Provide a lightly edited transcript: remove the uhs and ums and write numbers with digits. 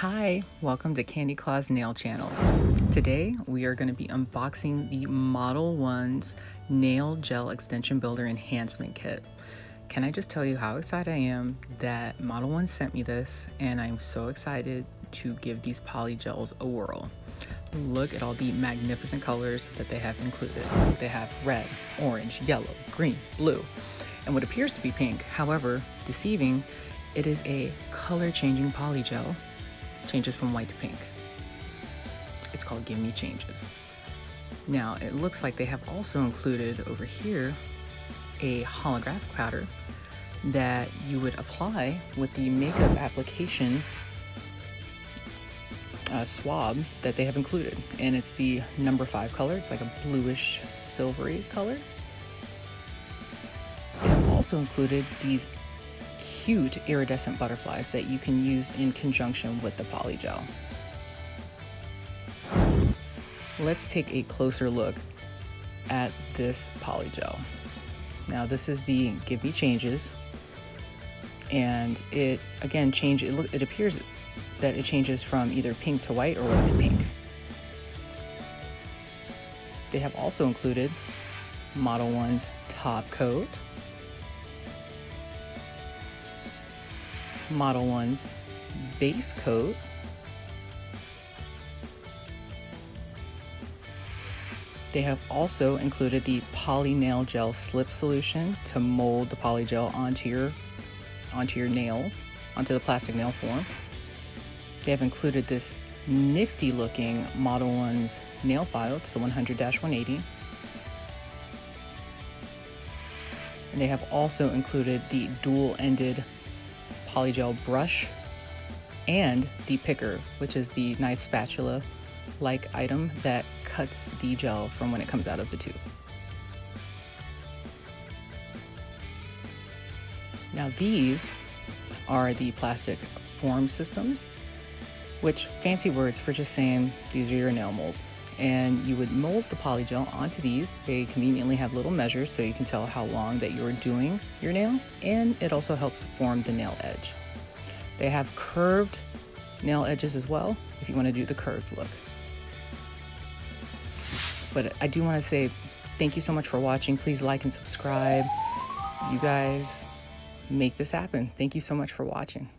Hi, welcome to Candy Claw's Nail Channel. Today we are going to be unboxing the Model 1's Nail Gel Extension Builder Enhancement Kit. Can I just tell you how excited I am that Model 1 sent me this, and I'm so excited to give these poly gels a whirl. Look at all the magnificent colors that they have included. They have red, orange, yellow, green, blue, and what appears to be pink. However, deceiving, it is a color changing poly gel. Changes from white to pink. It's called Give Me Changes. Now, it looks like they have also included over here a holographic powder that you would apply with the makeup application swab that they have included. And it's the number 5 color. It's like a bluish silvery color. They have also included these cute iridescent butterflies that you can use in conjunction with the poly gel. Let's take a closer look at this poly gel. Now this is the Give Me Changes, and it again it appears that it changes from either pink to white or white to pink. They have also included Model 1's top coat, Model 1's base coat, they have also included the poly nail gel slip solution to mold the poly gel onto your nail, onto the plastic nail form. They have included this nifty looking Model 1's nail file. It's the 100-180. And they have also included the dual-ended polygel brush and the picker, which is the knife spatula like item that cuts the gel from when it comes out of the tube. Now these are the plastic form systems, which fancy words for just saying these are your nail molds, and you would mold the polygel onto these. They conveniently have little measures so you can tell how long that you're doing your nail, and it also helps form the nail edge. They have curved nail edges as well if you want to do the curved look. But I do want to say thank you so much for watching. Please like and subscribe. You guys make this happen. Thank you so much for watching.